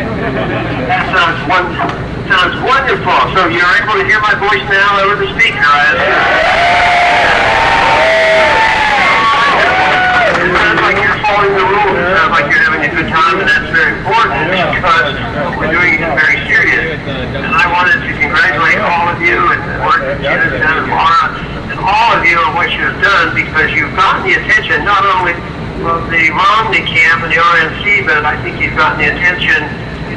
That sounds wonderful. So you're able to hear my voice now over the speaker, I assume. It sounds like you're following the rules. It sounds like you're having a good time, and that's very important because what we're doing is very serious. And I wanted to congratulate all of you and Jennifer and Laura and all of you on what you have done, because you've gotten the attention not only of the Romney camp and the RNC, but I think you've gotten the attention,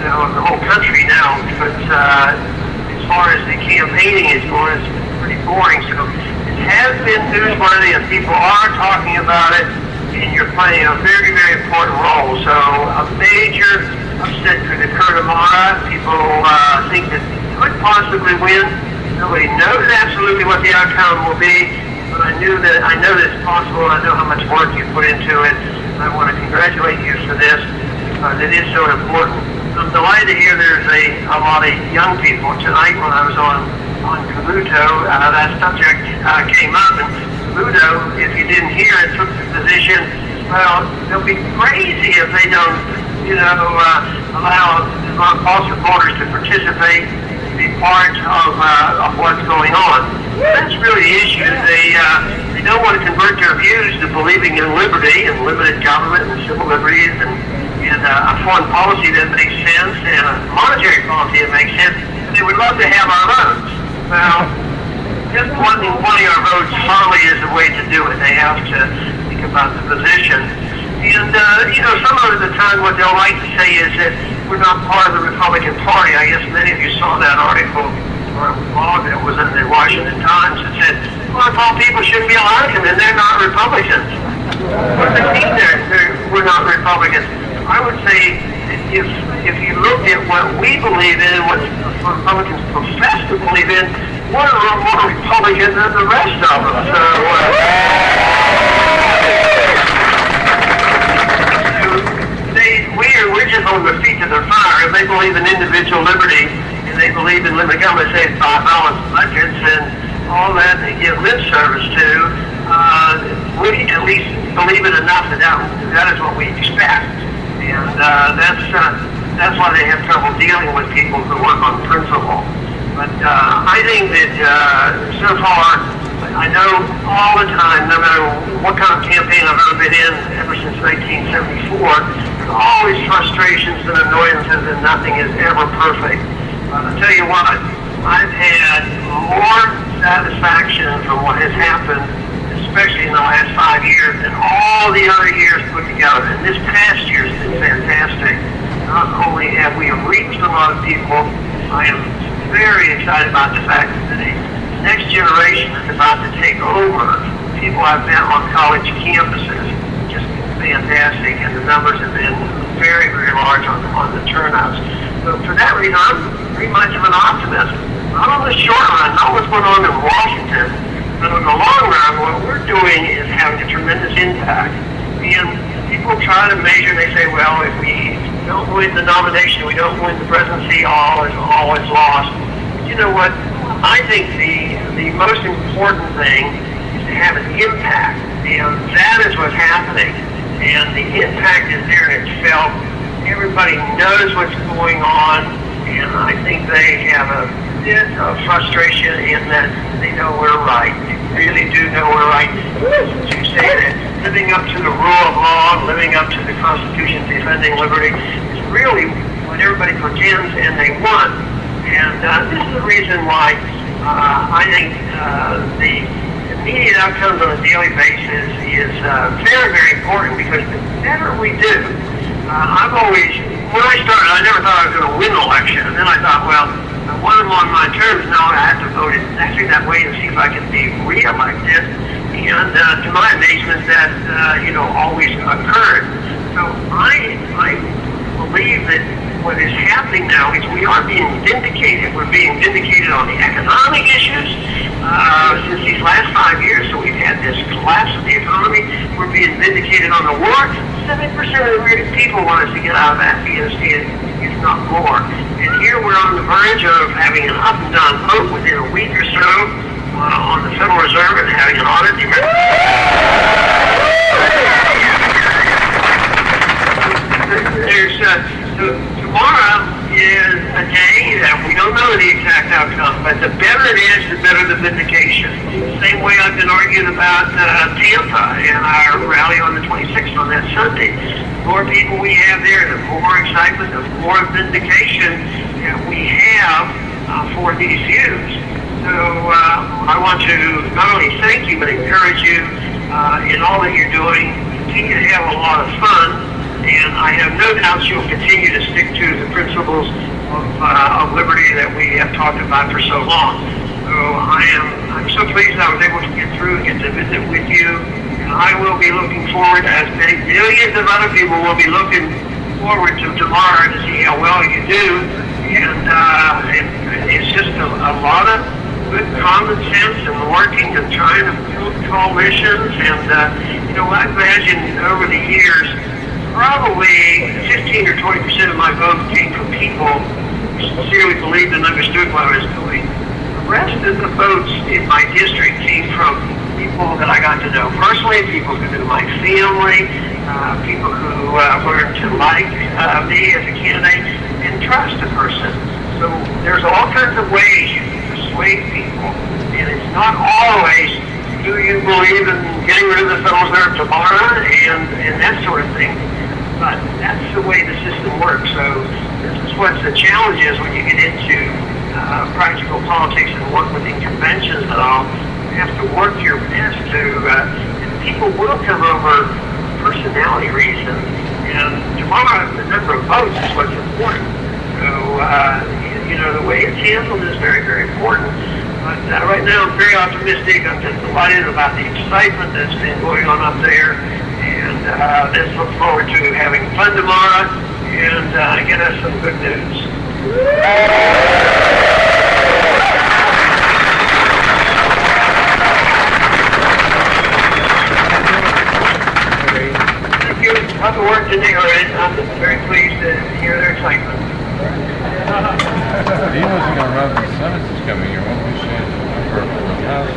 of the whole country now, because as far as the campaigning is going, it's pretty boring. So it has been newsworthy, and people are talking about it, and you're playing a very, very important role. So a major upset could occur tomorrow. People think that it could possibly win. Nobody knows absolutely what the outcome will be, but I know that it's possible. I know how much work you put into it. I want to congratulate you for this, because it is so important. I'm delighted to hear there's a lot of young people. Tonight when I was on Cavuto, that subject came up, and Cavuto, if you didn't hear it, took the position, well, they'll be crazy if they don't, allow all supporters to participate, to be part of what's going on. That's really the issue. They don't want to convert their views to believing in liberty and limited government and civil liberties and a foreign policy that makes sense and a monetary policy that makes sense. They would love to have our votes. Well, just wanting our votes hardly is the way to do it. They have to think about the position. And, some of the time what they'll like to say is that we're not part of the Republican Party. I guess many of you saw that article or blog that was in the Washington Times that said, well, if all people shouldn't be allowed to, then they're not Republicans. What does it mean we're not Republicans? I would say if you look at what we believe in and what Republicans profess to believe in, we're a little more Republican than the rest of them. So, we're just on the feet of their fire. If they believe in individual liberty and they believe in limited government, say balanced budgets and all that they give lip service to, we at least believe it enough that is what we expect. And that's why they have trouble dealing with people who work on principle. But I think that so far, I know all the time, no matter what kind of campaign I've ever been in, ever since 1974, there's always frustrations and annoyances, and nothing is ever perfect. But I'll tell you what, I've had more satisfaction from what has happened, especially in the last 5 years, than all the other years put together. And this past year has been fantastic. Not only have we reached a lot of people, I am very excited about the fact that the next generation is about to take over. People I've met on college campuses, just fantastic, and the numbers have been very, very large on the turnouts. So for that reason, I'm pretty much of an optimist. Not on the short run, not what's going on in Washington, but in the long run, what we're doing is having a tremendous impact. And people try to measure, they say, well, if we don't win the nomination, we don't win the presidency, all is lost. But you know what? I think the most important thing is to have an impact. And that is what's happening. And the impact is there and it's felt. Everybody knows what's going on. And I think they have a bit of frustration in that they know we're right. They really do know we're right. To say that living up to the rule of law, living up to the Constitution, defending liberty is really what everybody pretends and they want. And this is the reason why I think the immediate outcomes on a daily basis is very, very important, because the better we do, when I started, I never thought I was going to win an election. And then I thought, well, I won them on my terms. Now I have to vote exactly that way and see if I can be re-elected. And to my amazement, that, always occurred. So I believe that what is happening now is we are being vindicated. We're being vindicated on the economic issues since these last 5 years. So we've had this collapse of the economy. We're being vindicated on the war. 70% of the people want us to get out of Afghanistan, if not more. And here we're on the verge of having an up and down vote within a week or so on the Federal Reserve and having an audit. Tomorrow is a day that we don't know the exact outcome, but the better it is, the better the vindication. Same way I've been arguing about Tampa and our rally on the 26th on that Sunday. The more people we have there, the more excitement, the more vindication that we have for these views. So I want to not only thank you, but encourage you in all that you're doing. Continue to have a lot of fun. And I have no doubts you'll continue to stick to the principles of liberty that we have talked about for so long. So I'm so pleased I was able to get through and get to visit with you. And I will be looking forward, as millions of other people will be looking forward to tomorrow to see how well you do. And it's just a lot of good common sense and working and trying to build coalitions. And, I imagine over the years, probably 15 or 20% of my vote came from people who sincerely believed and understood what I was doing. The rest of the votes in my district came from people that I got to know personally, people who knew my family, people who learned to like me as a candidate and trust a person. So there's all kinds of ways you can persuade people, and it's not always do you believe in getting rid of the federal reserve tomorrow and that sort of thing. But that's the way the system works. So this is what the challenge is when you get into practical politics and work within conventions and all. You have to work your best to, and people will come over personality reasons. And tomorrow, the number of votes is what's important. So, the way it's handled is very, very important. But right now, I'm very optimistic. I'm just delighted about the excitement that's been going on up there. And let's look forward to having fun tomorrow and get us some good news. Thank you. Lots of work to do. I'm very pleased to hear their excitement. He wasn't going to run for Senate this coming year. What was he saying? For the House?